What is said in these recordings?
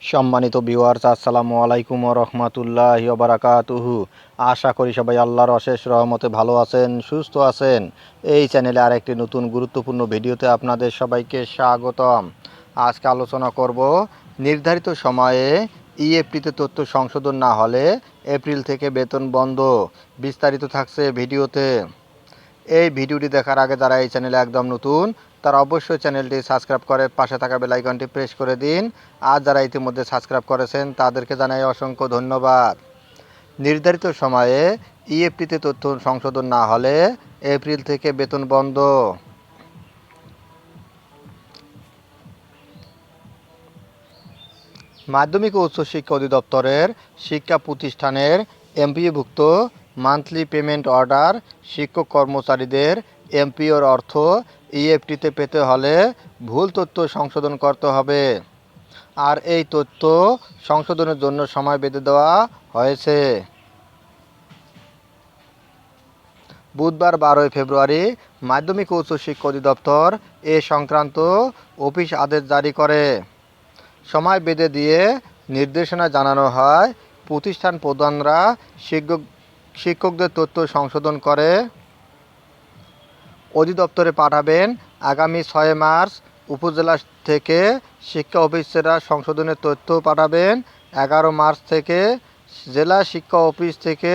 সম্মানিত ভিউয়ার্স, আসসালামু আলাইকুম ওয়া রাহমাতুল্লাহি ওয়া বারাকাতুহু। আশা করি সবাই আল্লাহর অশেষ রহমতে ভালো আছেন, সুস্থ আছেন। এই চ্যানেলে আরেকটি নতুন গুরুত্বপূর্ণ ভিডিওতে আপনাদের সবাইকে স্বাগতম। আজকে আলোচনা করব নির্ধারিত সময়ে ইএফটিতে তথ্য সংশোধন না হলে এপ্রিল থেকে বেতন বন্ধ। বিস্তারিত থাকছে ভিডিওতে। এই ভিডিওটি দেখার আগে যারা এই চ্যানেলে একদম নতুন তারা অবশ্যই চ্যানেলটি সাবস্ক্রাইব করে পাশে থাকা বেল আইকনটি প্রেস করে দিন। আর যারা ইতিমধ্যে সাবস্ক্রাইব করেছেন তাদেরকে জানাই অসংখ্য ধন্যবাদ। নির্ধারিত সময়ে ইএফটিতে তথ্য সংশোধন না হলে এপ্রিল থেকে বেতন বন্ধ। মাধ্যমিক ও উচ্চশিক্ষা অধিদপ্তরের শিক্ষা প্রতিষ্ঠানের এমপিওভুক্ত মান্থলি পেমেন্ট অর্ডার শিক্ষক কর্মচারীদের এমপিওর অর্থ ইএফটিতে পেতে হলে ভুল তথ্য সংশোধন করতে হবে। আর এই তথ্য সংশোধনের জন্য সময় বেঁধে দেওয়া হয়েছে। বুধবার 12 ফেব্রুয়ারি মাধ্যমিক ও উচ্চশিক্ষা অধিদপ্তর এ সংক্রান্ত অফিস আদেশ জারি করে। সময় বেঁধে দিয়ে নির্দেশনা জানানো হয়, প্রতিষ্ঠান প্রধানরা শিক্ষকদের তথ্য সংশোধন করে অধিদপ্তরে পাঠাবেন। আগামী 6 মার্চ উপজেলা থেকে শিক্ষা অফিসাররা সংশোধনের তথ্য পাঠাবেন। 11 মার্চ থেকে জেলা শিক্ষা অফিস থেকে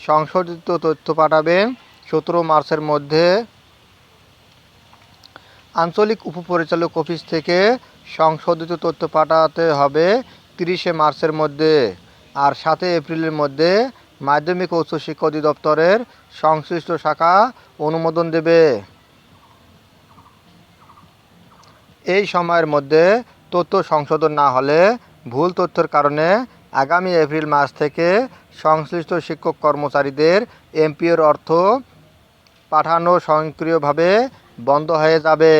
সংশোধিত তথ্য পাঠাবেন। 17 মার্চের মধ্যে আঞ্চলিক উপপরিচালক অফিস থেকে সংশোধিত তথ্য পাঠাতে হবে 30 মার্চের মধ্যে। আর 7 এপ্রিলের মধ্যে মাধ্যমিক ও উচ্চশিক্ষা অধিদপ্তরের সংশ্লিষ্ট শাখা অনুমোদন দেবে। এই সময়ের মধ্যে তথ্য সংশোধন না হলে ভুল তথ্যের কারণে আগামী এপ্রিল মাস থেকে সংশ্লিষ্ট শিক্ষক কর্মচারীদের এমপিওর অর্থ পাঠানো স্বয়ংক্রিয়ভাবে বন্ধ হয়ে যাবে।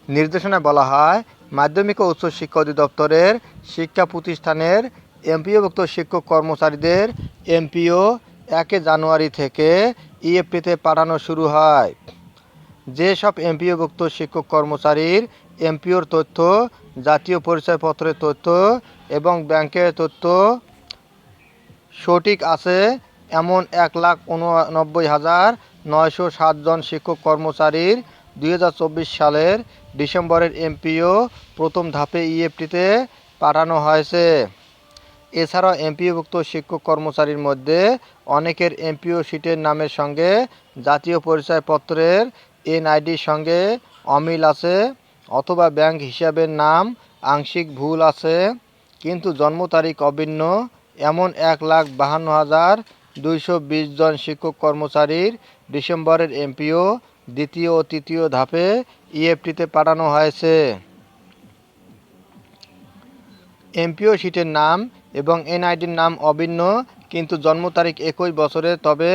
নির্দেশনায় বলা হয়, মাধ্যমিক ও উচ্চশিক্ষা অধিদপ্তরের শিক্ষা প্রতিষ্ঠানের এমপিওভুক্ত শিক্ষক কর্মচারীদের এমপিও 1 জানুয়ারি থেকে ইএফটিতে পাঠানো শুরু হয়। যেসব এমপিওভুক্ত শিক্ষক কর্মচারীর এমপিওর তথ্য, জাতীয় পরিচয়পত্রের তথ্য এবং ব্যাংকের তথ্য সঠিক আছে এমন 1,89,907 জন শিক্ষক কর্মচারীর 2024 সালের ডিসেম্বরের এমপিও প্রথম ধাপে ইএফটিতে পাঠানো হয়েছে। এছাড়াও এমপিওভুক্ত শিক্ষক কর্মচারীর মধ্যে অনেকের এমপিও শিটের নামের সঙ্গে জাতীয় পরিচয়পত্রের এনআইডির সঙ্গে অমিল আছে, অথবা ব্যাংক হিসাবের নাম আংশিক ভুল আছে, কিন্তু জন্ম তারিখ অভিন্ন। এমন 1,52,220 জন শিক্ষক কর্মচারীর ডিসেম্বরের এমপিও দ্বিতীয় ও তৃতীয় ধাপে ইএফটিতে পাঠানো হয়েছে। এমপিও শিটের নাম এবং এনআইডির নাম অভিন্ন, কিন্তু জন্ম তারিখ একই বছরের তবে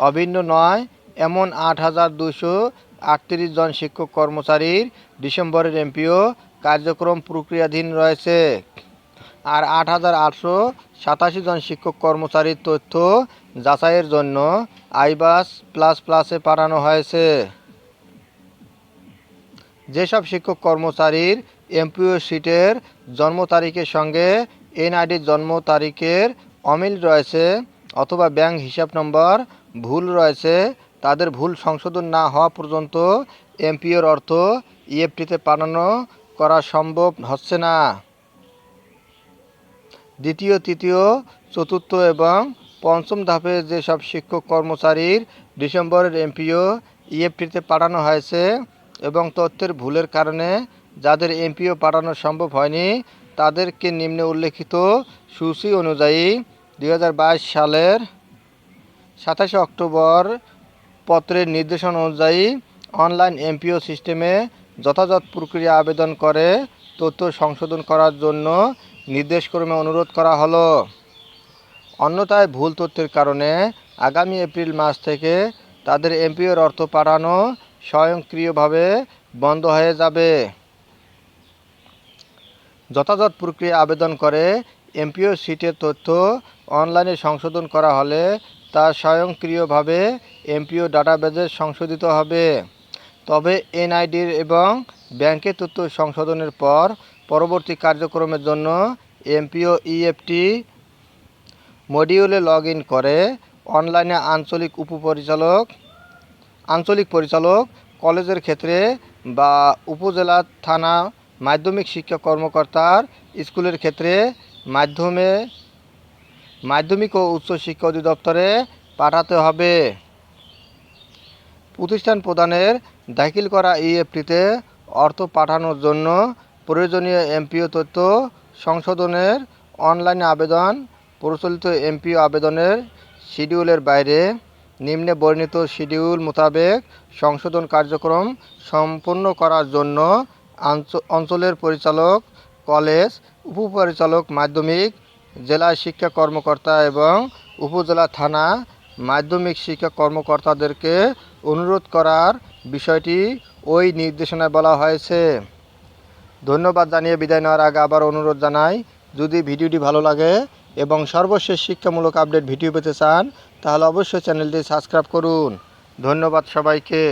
অভিন্ন নয়, এমন 8,238 জন শিক্ষক কর্মচারীর ডিসেম্বরের এমপিও কার্যক্রম প্রক্রিয়াধীন রয়েছে। আর 8,887 জন শিক্ষক কর্মচারীর তথ্য যাচাইয়ের জন্য আইবাস প্লাসে পাঠানো হয়েছে। যেসব শিক্ষক কর্মচারীর এমপিও শিটের জন্ম তারিখের সঙ্গে এনআইডির জন্ম তারিখের অমিল রয়েছে, অথবা ব্যাংক হিসাব নম্বর ভুল রয়েছে, তাদের ভুল সংশোধন না হওয়া পর্যন্ত এমপিওর অর্থ ইএফটিতে পাঠানো করা সম্ভব হচ্ছে না। দ্বিতীয়, তৃতীয়, চতুর্থ এবং পঞ্চম ধাপে যেসব শিক্ষক কর্মচারীর ডিসেম্বরের এমপিও ইএফটিতে পাঠানো হয়েছে এবং তথ্যের ভুলের কারণে যাদের এমপিও পাঠানো সম্ভব হয়নি, তাদেরকে নিম্নে উল্লেখিত সূচি অনুযায়ী 2022 সালের 27 অক্টোবর পত্রের নির্দেশনা অনুযায়ী অনলাইন এমপিও সিস্টেমে যথাযথ প্রক্রিয়া আবেদন করে তথ্য সংশোধন করার জন্য নির্দেশক্রমে অনুরোধ করা হলো। অন্যথায় ভুল তথ্যের কারণে আগামী এপ্রিল মাস থেকে তাদের এমপিওর অর্থ পাঠানো স্বয়ংক্রিয়ভাবে বন্ধ হয়ে যাবে। যথাযথ প্রক্রিয়া আবেদন করে এমপিও শিটের তথ্য অনলাইনে সংশোধন করা হলে তা স্বয়ংক্রিয়ভাবে এমপিও ডাটাবেজে সংশোধিত হবে। তবে এনআইডির এবং ব্যাংকের তথ্য সংশোধনের পর পরবর্তী কার্যক্রমের জন্য এমপিও ইএফটি মডিউলে লগ ইন করে অনলাইনে আঞ্চলিক পরিচালক কলেজের ক্ষেত্রে বা উপজেলা থানা মাধ্যমিক শিক্ষা কর্মকর্তার স্কুলের ক্ষেত্রে মাধ্যমিক ও উচ্চ শিক্ষা অধিদপ্তরে পাঠাতে হবে। প্রতিষ্ঠান প্রদানের দাখিল করা ইএফটিতে অর্থ পাঠানোর জন্য প্রয়োজনীয় এমপিও তথ্য সংশোধনের অনলাইনে আবেদন প্রচলিত এমপিও আবেদনের শিডিউলের বাইরে নিম্নে বর্ণিত শিডিউল মোতাবেক সংশোধন কার্যক্রম সম্পন্ন করার জন্য অঞ্চলের পরিচালক কলেজ উপপরিচালক মাধ্যমিক জেলা শিক্ষা কর্মকর্তা এবং উপজেলা থানা মাধ্যমিক শিক্ষা কর্মকর্তাদেরকে অনুরোধ করার বিষয়টি ওই নির্দেশনায় বলা হয়েছে। ধন্যবাদ জানিয়ে বিদায় নেওয়ার আগে আবার অনুরোধ জানাই, যদি ভিডিওটি ভালো লাগে এবং সর্বশেষ শিক্ষামূলক আপডেট ভিডিও পেতে চান তাহলে অবশ্যই চ্যানেলটি সাবস্ক্রাইব করুন। ধন্যবাদ সবাইকে।